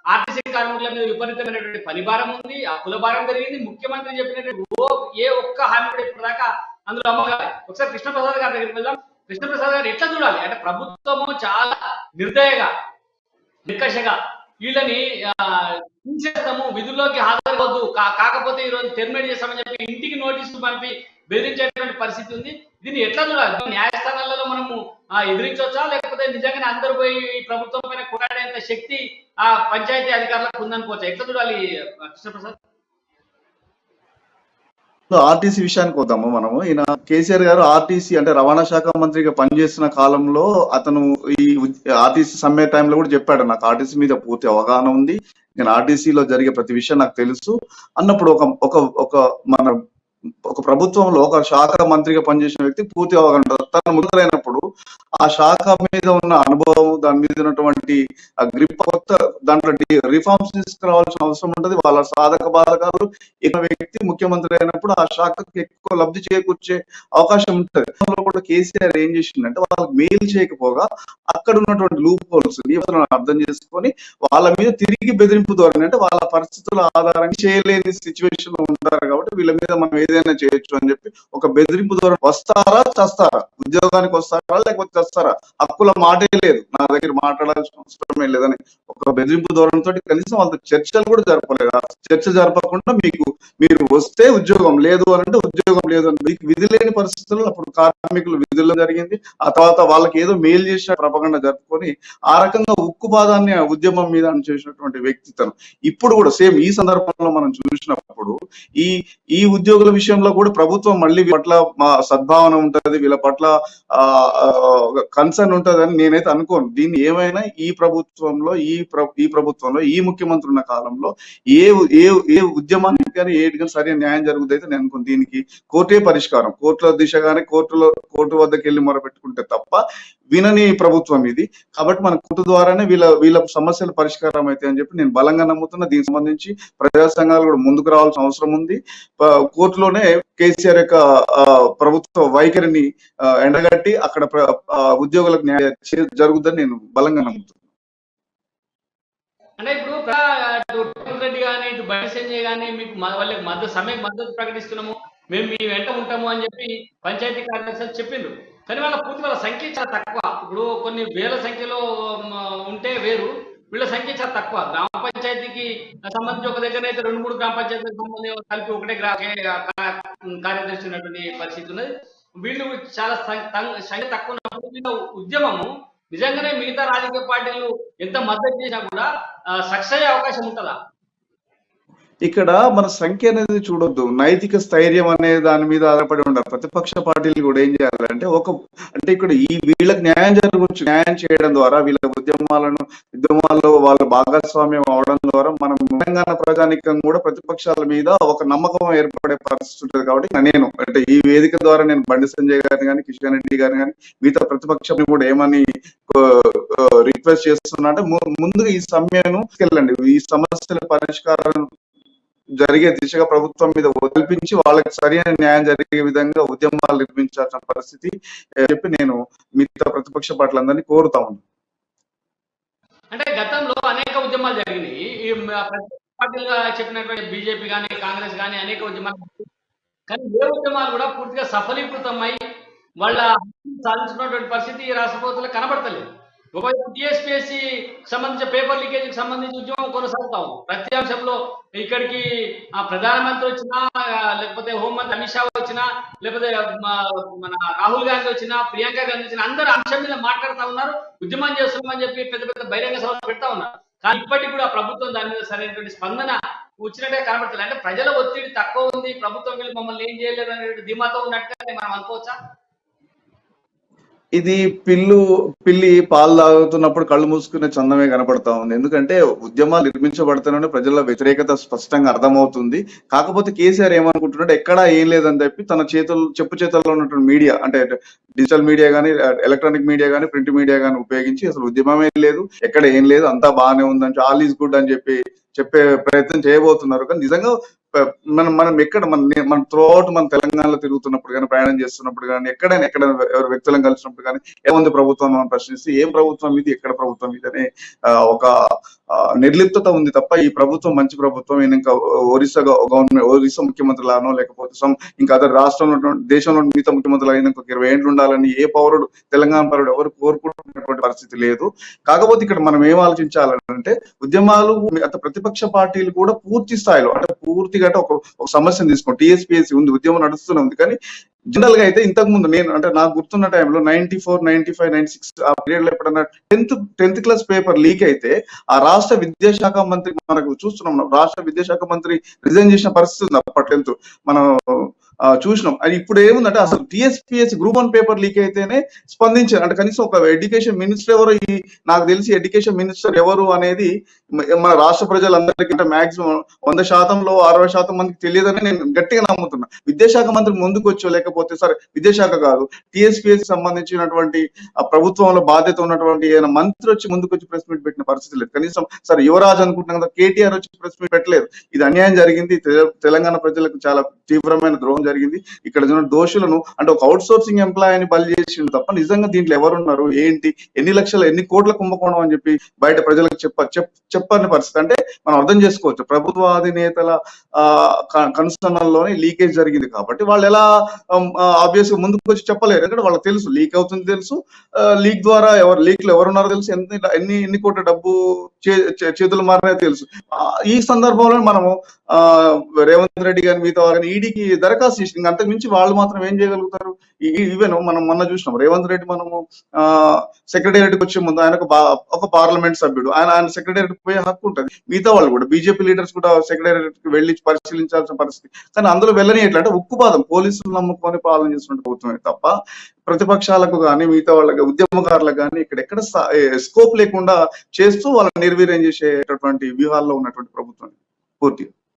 RTC కార్మికుల మీద విపరీతమైనటువంటి పనిభారం ఉంది, అప్పుల భారం పెరిగింది. ముఖ్యమంత్రి చెప్పినటువంటి ఏ ఒక్క హామీ కూడా ఇప్పటిదాకా అందులో అమ్మగారు. ఒకసారి కృష్ణప్రసాద్ గారి దగ్గరికి వెళ్దాం. కృష్ణప్రసాద్ గారు ఎట్లా చూడాలి అంటే ప్రభుత్వము చాలా నిర్దయగా, నిర్కషగా వీళ్ళని తీసేస్తాము, విధుల్లోకి హాజరవద్దు, కాకపోతే ఈరోజు టెర్మినేట్ చేస్తామని చెప్పి ఇంటికి నోటీసులు పంపి బెదిరించేటువంటి పరిస్థితి ఉంది. దీన్ని ఎట్లా చూడాలి? న్యాయస్థానాలలో మనము ఎదిరించవచ్చా, లేకపోతే నిజంగానే అందరూ పోయి ఈ ప్రభుత్వం పైన కొట్లాడేంత శక్తి ఆ పంచాయతీ అధికారులకు ఉందనుకోవచ్చా? ఎట్లా చూడాలి కృష్ణప్రసాద్? ఆర్టీసీ విషయానికి వద్దాము మనము. ఈయన కేసీఆర్ గారు ఆర్టీసీ అంటే రవాణా శాఖ మంత్రిగా పనిచేస్తున్న కాలంలో అతను ఈ ఆర్టీసీ సమ్మె టైంలో కూడా చెప్పాడు, నాకు ఆర్టీసీ మీద పూర్తి అవగాహన ఉంది, నేను ఆర్టీసీలో జరిగే ప్రతి విషయం నాకు తెలుసు అన్నప్పుడు ఒక ప్రభుత్వంలో ఒక శాఖ మంత్రిగా పనిచేసిన వ్యక్తి పూర్తి అవగాహన ఉంటుంది. తను ముద్రైనప్పుడు ఆ శాఖ మీద ఉన్న అనుభవం, దాని మీద ఉన్నటువంటి గ్రిప్, కొత్త దాంట్లో రిఫార్మ్స్ తీసుకురావాల్సిన అవసరం ఉంటుంది. వాళ్ళ సాధక బాధకాలు ఎక్కువ వ్యక్తి ముఖ్యమంత్రి అయినప్పుడు ఆ శాఖకు ఎక్కువ లబ్ధి చేకూర్చే అవకాశం ఉంటుంది. కూడా కేసీఆర్ ఏం చేసిందంటే వాళ్ళకి మెయిల్ చేయకపోగా అక్కడ ఉన్నటువంటి లూప్ హోల్స్ అర్థం చేసుకొని వాళ్ళ మీద తిరిగి బెదిరింపు ద్వారా, అంటే వాళ్ళ పరిస్థితుల ఆధారంగా చేయలేని సిచ్యువేషన్ లో ఉంటారు కాబట్టి వీళ్ళ మీద మనం ఏదైనా చేయొచ్చు అని చెప్పి ఒక బెదిరింపు ద్వారా వస్తారా చస్తారా, ఉద్యోగానికి వస్తారా లేకపోతే చస్తారా, హక్కుల మాటే లేదు, నా దగ్గర మాట్లాడాల్సిన అవసరమే లేదని ఒక బెదిరింపు ధోరణితో కనీసం వాళ్ళతో చర్చలు కూడా జరపలేదు. చర్చ జరపకుండా మీరు వస్తే ఉద్యోగం లేదు అని అంటే ఉద్యోగం లేదు అని, మీకు విధి లేని పరిస్థితుల్లో అప్పుడు కార్మికులు విధుల్లో జరిగింది. ఆ తర్వాత వాళ్ళకి ఏదో మేలు చేసిన ప్రపగండ జరుపుకొని ఆ రకంగా ఉక్కుపాదాన్ని ఉద్యమం మీద చేసినటువంటి వ్యక్తిత్వం ఇప్పుడు కూడా సేమ్ ఈ సందర్భంలో మనం చూసినప్పుడు ఈ ఉద్యోగుల విషయంలో కూడా ప్రభుత్వం మళ్ళీ పట్ల సద్భావన ఉంటది, వీళ్ళ పట్ల కన్సర్న్ ఉంటది అని నేనైతే అనుకోను. దీన్ని ఏమైనా ఈ ప్రభుత్వంలో ఈ ముఖ్యమంత్రి ఉన్న కాలంలో ఏ ఉద్యమానికి కానీ ఏటి కానీ సరైన న్యాయం జరుగుతుంది అయితే నేను అనుకోను. దీనికి కోర్టే పరిష్కారం, కోర్టుల దిశగానే కోర్టు వద్దకు వెళ్ళి మొరపెట్టుకుంటే తప్ప వినని ప్రభుత్వం ఇది. కాబట్టి మన కోర్టు ద్వారానే వీళ్ళ సమస్యల పరిష్కారం అయితే అని చెప్పి నేను బలంగా నమ్ముతున్నా. దీనికి సంబంధించి ప్రజా సంఘాలు కూడా ముందుకు రావాల్సిన అవసరం ఉంది. కోర్టులోనే కేసీఆర్ యొక్క ప్రభుత్వ వైఖరిని ఎండగట్టి అక్కడ ఉద్యోగులకు న్యాయం జరుగుతుందని నేను బలంగా నమ్ముతున్నాను. అంటే ఇప్పుడు రెడ్డి కానీ ఇటు బండి సంజయ్ కానీ మీకు వాళ్ళకి మద్దతు ప్రకటిస్తున్నాము, మేము మీ వెంట ఉంటాము అని చెప్పి పంచాయతీ కార్యదర్శి చెప్పిండ్రు. కానీ వాళ్ళ పూర్తి వాళ్ళ సంఖ్య చాలా తక్కువ. ఇప్పుడు కొన్ని వేల సంఖ్యలో ఉంటే వేరు, వీళ్ళ సంఖ్య చాలా తక్కువ. గ్రామ పంచాయతీకి సంబంధించి ఒక దగ్గర అయితే 2-3 గ్రామ పంచాయతీకి సంబంధించి కలిపి ఒకటే కార్యదర్శి ఉన్నటువంటి పరిస్థితి ఉన్నది. వీళ్ళు చాలా సంఖ్య తక్కువ ఉన్నప్పుడు వీళ్ళ ఉద్యమము నిజంగానే మిగతా రాజకీయ పార్టీలు ఎంత మద్దతు చేసినా కూడా సక్సెస్ అయ్యే అవకాశం ఉంటుందా? ఇక్కడ మన సంఖ్య అనేది చూడొద్దు, నైతిక స్థైర్యం అనే దాని మీద ఆధారపడి ఉండాలి. ప్రతిపక్ష పార్టీలు కూడా ఏం చేయాలంటే అంటే ఇక్కడ వీళ్ళకి న్యాయం జరగవచ్చు, న్యాయం చేయడం ద్వారా వీళ్ళ ఉద్యమాల్లో వాళ్ళ భాగస్వామ్యం అవడం ద్వారా మనం తెలంగాణ ప్రజానికం కూడా ప్రతిపక్షాల మీద ఒక నమ్మకం ఏర్పడే పరిస్థితి ఉంటుంది. కాబట్టి నేను అంటే ఈ వేదిక ద్వారా నేను బండి సంజయ్ గారిని కానీ, కిషన్ రెడ్డి గారిని కానీ, మిగతా ప్రతిపక్షం కూడా ఏమని రిక్వెస్ట్ చేస్తున్నా అంటే ముందుగా ఈ సమ్మెను తీసుకెళ్ళండి, ఈ సమస్యల పరిష్కారం జరిగే దిశగా ప్రభుత్వం మీద కల్పించి వాళ్ళకి సరైన న్యాయం జరిగే విధంగా ఉద్యమాలు నిర్మించాల్సిన పరిస్థితి చెప్పి నేను మిగతా ప్రతిపక్ష పార్టీలందరినీ కోరుతా ఉన్నాను. అంటే గతంలో అనేక ఉద్యమాలు జరిగినాయి. ఈ పార్టీలుగా చెప్పినటువంటి బీజేపీ కానీ, కాంగ్రెస్ కానీ అనేక ఉద్యమాలు, కానీ ఏ ఉద్యమాలు కూడా పూర్తిగా సఫలీకృతమై వాళ్ళ సాధించుకున్నటువంటి పరిస్థితి ఈ రాష్ట్ర ప్రభుత్వంలో కనబడతలేదు. ఒకవైపు టీఎస్పీఎస్సీ సంబంధించిన పేపర్ లీకేజీకి సంబంధించి ఉద్యమం కొనసాగుతా ఉంది. ప్రతి అంశంలో ఇక్కడికి ప్రధానమంత్రి వచ్చినా, లేకపోతే హోంమంత్రి అమిత్ షా వచ్చినా, లేకపోతే మన రాహుల్ గాంధీ వచ్చినా, ప్రియాంక గాంధీ వచ్చినా, అందరూ అంశం మీద మాట్లాడుతూ ఉన్నారు, ఉద్యమం చేస్తున్నామని చెప్పి పెద్ద పెద్ద బహిరంగ సభలు పెడతా ఉన్నారు. కానీ ఇప్పటికి కూడా ప్రభుత్వం దాని మీద సరైనటువంటి స్పందన వచ్చినట్టే కనబడుతుంది. అంటే ప్రజల ఒత్తిడి తక్కువ ఉంది, ప్రభుత్వం వీళ్ళు మమ్మల్ని ఏం చేయలేరు అనేటువంటి ధీమాతో ఉన్నట్టుగా మనం అనుకోవచ్చా? ఇది పిల్లి పాలు తాగుతున్నప్పుడు కళ్ళు మూసుకునే చందమే కనపడతా ఉంది. ఎందుకంటే ఉద్యమాలు నిర్మించబడుతున్నాయి, ప్రజల వ్యతిరేకత స్పష్టంగా అర్థమవుతుంది. కాకపోతే కేసీఆర్ ఏమనుకుంటున్నాడు, ఎక్కడా ఏం లేదని చెప్పి తన చెప్పు చేతుల్లో ఉన్నటువంటి మీడియా అంటే డిజిటల్ మీడియా కానీ, ఎలక్ట్రానిక్ మీడియా కానీ, ప్రింట్ మీడియా కానీ ఉపయోగించి అసలు ఉద్యమమే లేదు, ఎక్కడ ఏం లేదు, అంతా బాగానే ఉందని, ఆల్ ఈజ్ గుడ్ అని చెప్పే ప్రయత్నం చేయబోతున్నారు. కానీ నిజంగా మనం ఎక్కడ మన త్రూ అవుట్ మన తెలంగాణలో తిరుగుతున్నప్పుడు కానీ, ప్రయాణం చేస్తున్నప్పుడు కానీ, ఎక్కడైనా ఎవరు వ్యక్తులను కలిసినప్పుడు కానీ ఏముంది ప్రభుత్వం అని ప్రశ్నిస్తే ఏం ప్రభుత్వం ఇది, ఎక్కడ ప్రభుత్వం ఇది అనే ఒక నిర్లిప్తత ఉంది తప్ప ఈ ప్రభుత్వం మంచి ప్రభుత్వం, ఇంకా ఒరిస్సా ముఖ్యమంత్రులానో లేకపోతే ఇంకా అదర్ రాష్ట్రంలో దేశంలో మిగతా ముఖ్యమంత్రులు అయినా 20 ఏళ్ళు ఉండాలని ఏ పౌరుడు, తెలంగాణ పౌరుడు ఎవరు కోరుకుంటున్నటువంటి పరిస్థితి లేదు. కాకపోతే ఇక్కడ మనం ఏం ఆలోచించాలంటే ఉద్యమాలు ప్రతిపక్ష పార్టీలు కూడా పూర్తి స్థాయిలో అంటే పూర్తిగా ఒక సమస్యను తీసుకోండి. టీఎస్పీఎస్సీ ఉంది, ఉద్యమం నడుస్తూనే ఉంది. కానీ జనరల్ గా అయితే ఇంతకు ముందు నాకు గుర్తున్న టైంలో 94, 95, 96 ఆ పీరియడ్ లో ఎప్పుడన్నా 10th క్లాస్ పేపర్ లీక్ అయితే ఆ రాష్ట్ర విద్యాశాఖ మంత్రి, మనకు చూస్తున్నాం, రాష్ట్ర విద్యాశాఖ మంత్రి రిజైన్ చేసిన పరిస్థితి ఉంది అప్పటి 10th మనం చూసినాం. అది ఇప్పుడు ఏముందంటే అసలు టీఎస్పీఎస్సీ గ్రూప్ 1 పేపర్ లీక్ అయితేనే స్పందించారు. అంటే కనీసం ఒక ఎడ్యుకేషన్ మినిస్టర్ ఎవరు, నాకు తెలిసి ఎడ్యుకేషన్ మినిస్టర్ ఎవరు అనేది మన రాష్ట్ర ప్రజలందరికీ అంటే మాక్సిమం 100%లో 60% మందికి తెలియదని నేను గట్టిగా నమ్ముతున్నా. విద్యాశాఖ మంత్రి ముందుకు వచ్చో లేకపోతే సరే విద్యాశాఖ కాదు టీఎస్పీఎస్సీ సంబంధించినటువంటి ఆ ప్రభుత్వంలో బాధ్యత ఉన్నటువంటి ఏదైనా మంత్రి వచ్చి ముందుకు వచ్చి ప్రెస్ మీట్ పెట్టిన పరిస్థితి లేదు. కనీసం సరే యువరాజ్ అనుకుంటున్నాం కదా, కేటీఆర్ వచ్చి ప్రెస్ మీట్ పెట్టలేదు. ఇది అన్యాయం జరిగింది. తెలంగాణ ప్రజలకు చాలా తీవ్రమైన ద్రోహం జరిగింది. ఇక్కడ దోషులను అంటే ఒక అవుట్ సోర్సింగ్ ఎంప్లాయీని బలి చేసిండు తప్ప నిజంగా దీంట్లో ఎవరున్నారు, ఏంటి, ఎన్ని కోట్ల కుంభకోణం అని చెప్పి బయట ప్రజలకు చెప్పని పరిస్థితి. అంటే మనం అర్థం చేసుకోవచ్చు, ప్రభుత్వ అధినేతల కన్సర్న్లోనే లీకేజ్ జరిగింది కాబట్టి వాళ్ళు ఎలా ఆబ్వియస్ గా ముందుకు వచ్చి చెప్పలేరు. ఎందుకంటే వాళ్ళకి తెలుసు లీక్ అవుతుంది, తెలుసు లీక్ ద్వారా లీక్ లో ఎవరున్నారో తెలుసు, ఎన్ని కోట్ల డబ్బు చేతులు మారినాయో తెలుసు. ఈ సందర్భంలో మనము రేవంత్ రెడ్డి గారిని మిగతా వాళ్ళని ఈడీకి దరఖాస్తు చేసి అంతకు మించి వాళ్ళు మాత్రం ఏం చేయగలుగుతారు? ఈవెన్ మనం మొన్న చూసినాం రేవంత్ రెడ్డి మనము సెక్రటేరియట్కి వచ్చే ముందు ఆయన ఒక పార్లమెంట్ సభ్యుడు, ఆయన సెక్రటేరియట్ పోయే హక్కు ఉంటుంది. మిగతా వాళ్ళు కూడా బీజేపీ లీడర్స్ కూడా సెక్రటేరియట్ కి వెళ్ళి పరిశీలించాల్సిన పరిస్థితి. కానీ అందులో వెళ్ళని ఎట్లంటే ఉక్కుపాదం పోలీసులు నమ్ముకొని పాలన చేస్తున్న ప్రభుత్వమే తప్ప ప్రతిపక్షాలకు కానీ మిగతా వాళ్ళకి ఉద్యమకారులకు కానీ ఎక్కడ స్కోప్ లేకుండా చేస్తూ వాళ్ళని నిర్వీర్యం చేసేటటువంటి వ్యూహాల్లో ఉన్నటువంటి ప్రభుత్వం పూర్తిగా.